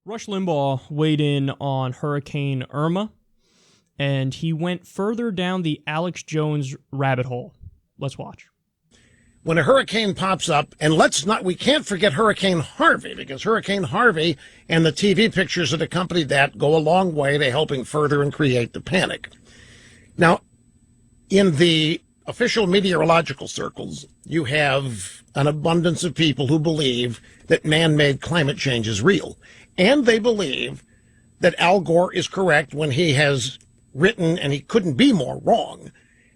Rush Limbaugh weighed in on Hurricane Irma, and he went further down the Alex Jones rabbit hole. Let's watch. When a hurricane pops up, and we can't forget Hurricane Harvey, because Hurricane Harvey and the TV pictures that accompanied that go a long way to helping further and create the panic. Now, in the official meteorological circles, you have an abundance of people who believe that man-made climate change is real. And they believe that Al Gore is correct when he has written, and he couldn't be more wrong,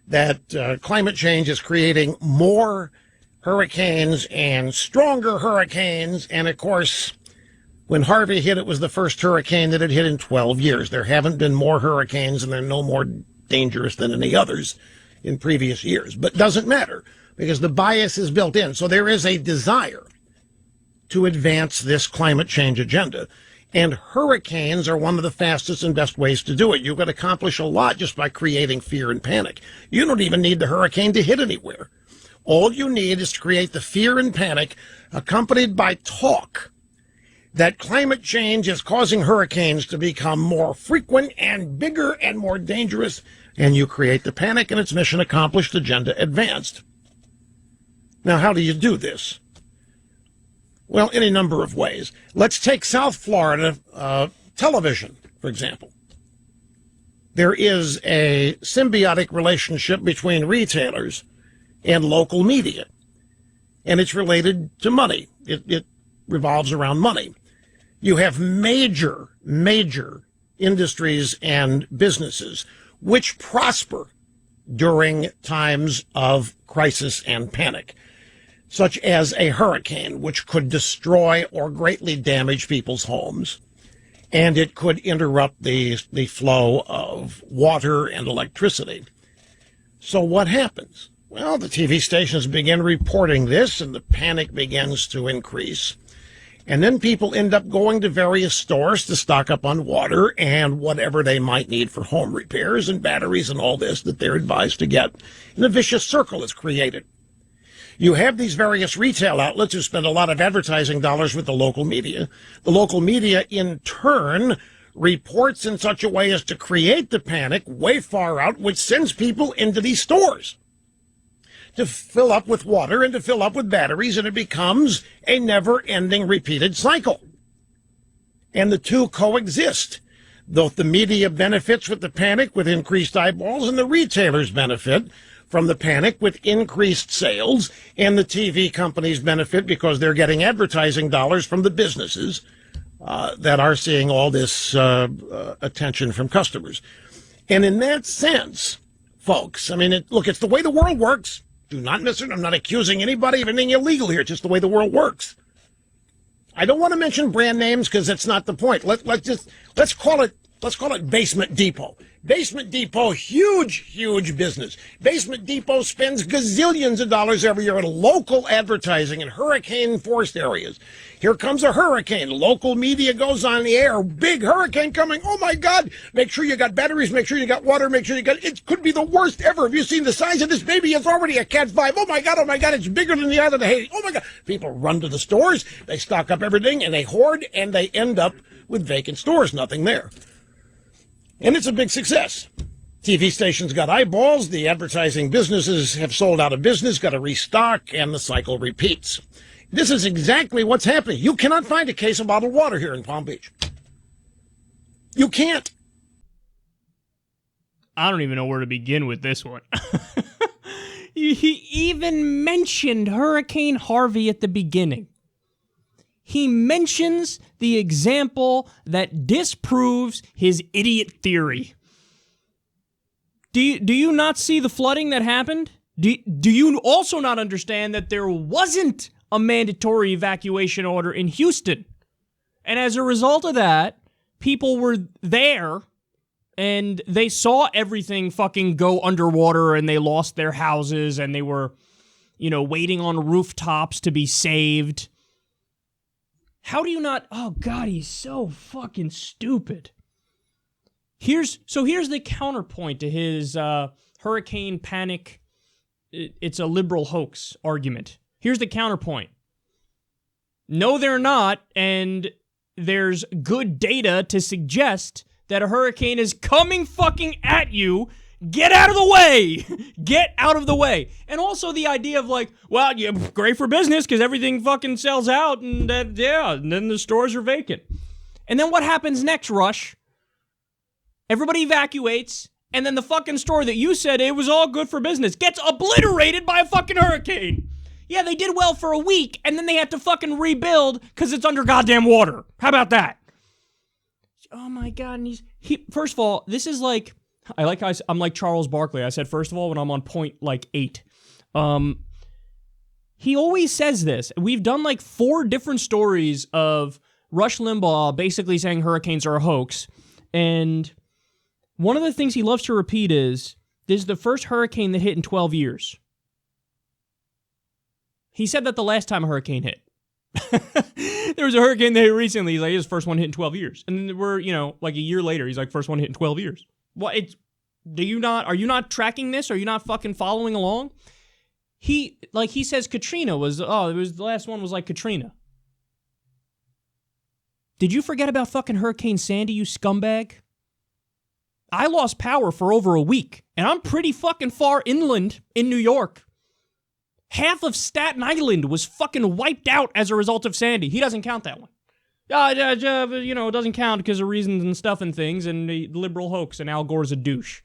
that climate change is creating more hurricanes and stronger hurricanes. And, of course, when Harvey hit, it was the first hurricane that had hit in 12 years. There haven't been more hurricanes, and they're no more dangerous than any others in previous years. But it doesn't matter, because the bias is built in. So there is a desire to advance this climate change agenda. And hurricanes are one of the fastest and best ways to do it. You can accomplish a lot just by creating fear and panic. You don't even need the hurricane to hit anywhere. All you need is to create the fear and panic accompanied by talk that climate change is causing hurricanes to become more frequent and bigger and more dangerous. And you create the panic, and it's mission accomplished, agenda advanced. Now, how do you do this? Well, any number of ways. Let's take South Florida television, for example. There is a symbiotic relationship between retailers and local media, and it's related to money. It revolves around money. You have major industries and businesses which prosper during times of crisis and panic, such as a hurricane, which could destroy or greatly damage people's homes. And it could interrupt the flow of water and electricity. So what happens? Well, the TV stations begin reporting this, and the panic begins to increase. And then people end up going to various stores to stock up on water and whatever they might need for home repairs and batteries and all this that they're advised to get. And a vicious circle is created. You have these various retail outlets who spend a lot of advertising dollars with the local media. The local media, in turn, reports in such a way as to create the panic way far out, which sends people into these stores to fill up with water and to fill up with batteries, and it becomes a never-ending repeated cycle. And the two coexist. Both the media benefits with the panic with increased eyeballs, and the retailers benefit from the panic with increased sales, and the TV companies benefit because they're getting advertising dollars from the businesses that are seeing all this attention from customers. And in that sense, folks, I mean, it's the way the world works. Do not miss it. I'm not accusing anybody of anything illegal here. It's just the way the world works. I don't want to mention brand names because that's not the point. Let's call it Basement Depot. Basement Depot, huge business. Basement Depot spends gazillions of dollars every year on local advertising in hurricane-forced areas. Here comes a hurricane. Local media goes on the air. Big hurricane coming. Oh, my God. Make sure you got batteries. Make sure you got water. Make sure you got... It could be the worst ever. Have you seen the size of this baby? It's already a Cat 5. Oh, my God. It's bigger than the island of Haiti. Oh, my God. People run to the stores. They stock up everything, and they hoard, and they end up with vacant stores. Nothing there. And it's a big success. TV stations got eyeballs. The advertising businesses have sold out of business, got to restock, and the cycle repeats. This is exactly what's happening. You cannot find a case of bottled water here in Palm Beach. You can't. I don't even know where to begin with this one. He even mentioned Hurricane Harvey at the beginning. He mentions the example that disproves his idiot theory. Do you not see the flooding that happened? Do you also not understand that there wasn't a mandatory evacuation order in Houston? And as a result of that, people were there and they saw everything fucking go underwater, and they lost their houses, and they were, waiting on rooftops to be saved. How do you not... Oh, God, he's so fucking stupid. Here's the counterpoint to his hurricane panic, it's a liberal hoax argument. Here's the counterpoint. No, they're not, and there's good data to suggest that a hurricane is coming fucking at you. Get out of the way. Get out of the way. And also the idea of like, well, yeah, great for business because everything fucking sells out and that, yeah, and then the stores are vacant. And then what happens next, Rush? Everybody evacuates, and then the fucking store that you said it was all good for business gets obliterated by a fucking hurricane. Yeah, they did well for a week, and then they had to fucking rebuild because it's under goddamn water. How about that? Oh my God. And first of all, this is like, I like how I'm like Charles Barkley. I said, first of all, when I'm on point like 8. He always says this. We've done like 4 different stories of Rush Limbaugh basically saying hurricanes are a hoax. And one of the things he loves to repeat is, this is the first hurricane that hit in 12 years. He said that the last time a hurricane hit. There was a hurricane that hit recently. He's like, his first one hit in 12 years. And then we're, like a year later, he's like, first one hit in 12 years. Well, are you not tracking this? Are you not fucking following along? He says Katrina the last one was like Katrina. Did you forget about fucking Hurricane Sandy, you scumbag? I lost power for over a week, and I'm pretty fucking far inland in New York. Half of Staten Island was fucking wiped out as a result of Sandy. He doesn't count that one. It doesn't count because of reasons and stuff and things, and the liberal hoax, and Al Gore's a douche.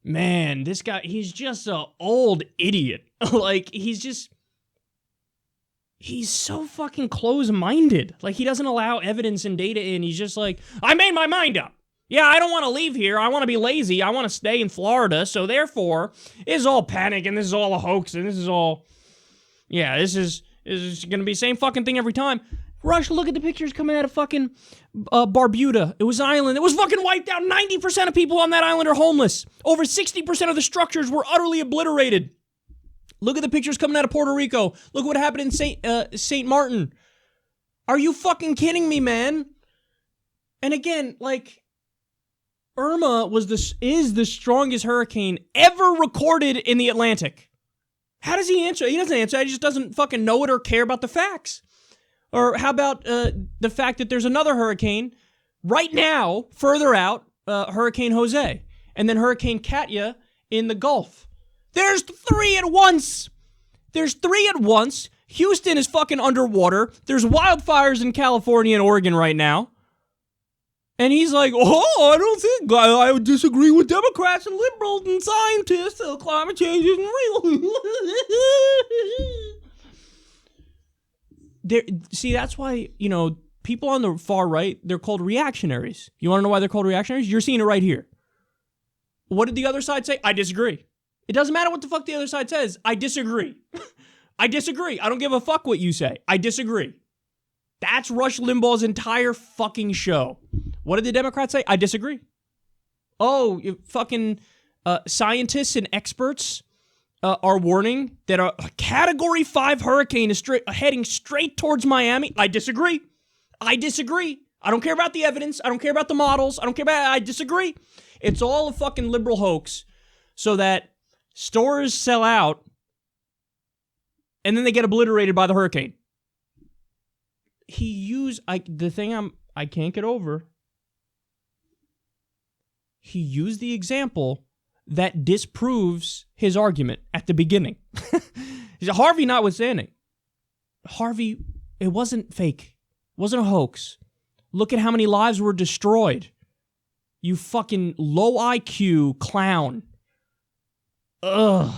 Man, this guy, he's just an old idiot. Like, he's so fucking close-minded. Like, he doesn't allow evidence and data in. He's just like, I made my mind up. Yeah, I don't want to leave here. I want to be lazy. I want to stay in Florida. So therefore, this is all panic, and this is all a hoax, and this is all... Yeah, this is going to be the same fucking thing every time. Rush, look at the pictures coming out of fucking Barbuda. It was an island. It was fucking wiped out. 90% of people on that island are homeless. Over 60% of the structures were utterly obliterated. Look at the pictures coming out of Puerto Rico. Look what happened in St. Martin. Are you fucking kidding me, man? And again, like, Irma is the strongest hurricane ever recorded in the Atlantic. How does he answer? He doesn't answer. He just doesn't fucking know it or care about the facts. Or how about the fact that there's another hurricane right now, further out, Hurricane Jose, and then Hurricane Katia in the Gulf. There's 3 at once. Houston is fucking underwater. There's wildfires in California and Oregon right now. And he's like, I don't think, I would disagree with Democrats and liberals and scientists. Climate change isn't real. See, that's why, people on the far right, they're called reactionaries. You want to know why they're called reactionaries? You're seeing it right here. What did the other side say? I disagree. It doesn't matter what the fuck the other side says. I disagree. I disagree. I don't give a fuck what you say. I disagree. That's Rush Limbaugh's entire fucking show. What did the Democrats say? I disagree. Oh, fucking scientists and experts are warning that a Category 5 hurricane is heading straight towards Miami. I disagree. I don't care about the evidence. I don't care about the models. I disagree. It's all a fucking liberal hoax so that stores sell out and then they get obliterated by the hurricane. The thing I can't get over. He used the example that disproves his argument at the beginning. Harvey notwithstanding. Harvey, it wasn't fake. It wasn't a hoax. Look at how many lives were destroyed. You fucking low IQ clown. Ugh.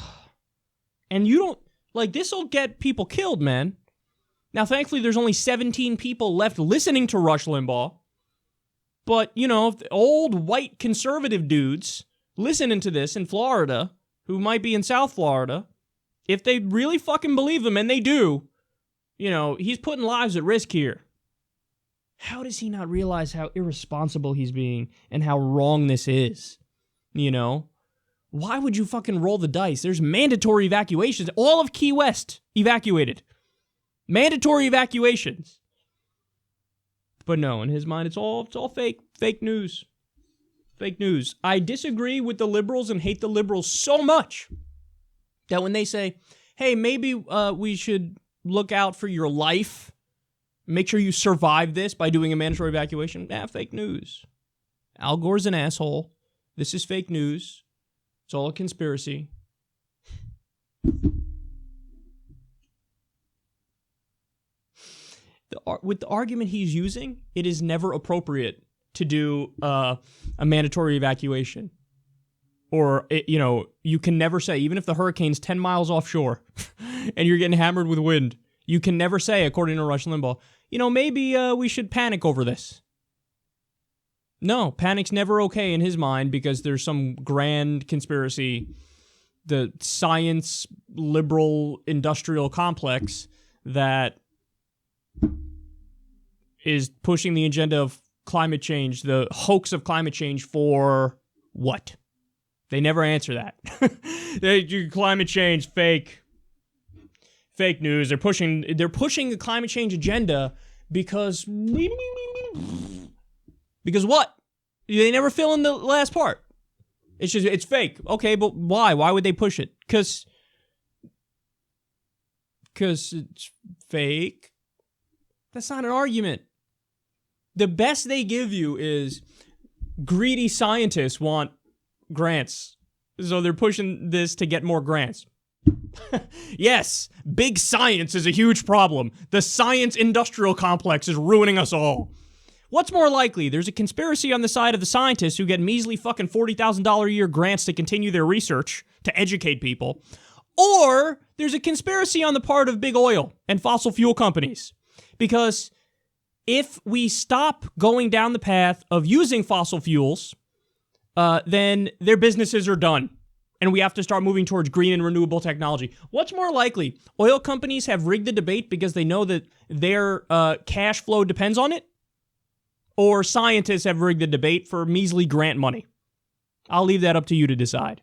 And you don't, this will get people killed, man. Now, thankfully, there's only 17 people left listening to Rush Limbaugh. But, old white conservative dudes listening to this in Florida, who might be in South Florida, if they really fucking believe him, and they do, he's putting lives at risk here. How does he not realize how irresponsible he's being and how wrong this is? Why would you fucking roll the dice? There's mandatory evacuations. All of Key West evacuated. Mandatory evacuations. But no, in his mind, it's all fake news. Fake news. I disagree with the liberals and hate the liberals so much that when they say, hey, maybe we should look out for your life, make sure you survive this by doing a mandatory evacuation. Fake news. Al Gore's an asshole. This is fake news. It's all a conspiracy. With the argument he's using, it is never appropriate to do a mandatory evacuation. Or, you can never say, even if the hurricane's 10 miles offshore and you're getting hammered with wind, you can never say, according to Rush Limbaugh, maybe we should panic over this. No, panic's never okay in his mind because there's some grand conspiracy, the science liberal industrial complex that is pushing the agenda of climate change, the hoax of climate change for what? They never answer that. Climate change, fake news. They're pushing the climate change agenda because what? They never fill in the last part. It's fake. Okay, but why? Why would they push it? Because it's fake. That's not an argument. The best they give you is greedy scientists want grants. So they're pushing this to get more grants. Yes, big science is a huge problem. The science industrial complex is ruining us all. What's more likely? There's a conspiracy on the side of the scientists who get measly fucking $40,000 a year grants to continue their research, to educate people. Or there's a conspiracy on the part of big oil and fossil fuel companies. Because if we stop going down the path of using fossil fuels, then their businesses are done. And we have to start moving towards green and renewable technology. What's more likely? Oil companies have rigged the debate because they know that their cash flow depends on it? Or scientists have rigged the debate for measly grant money? I'll leave that up to you to decide.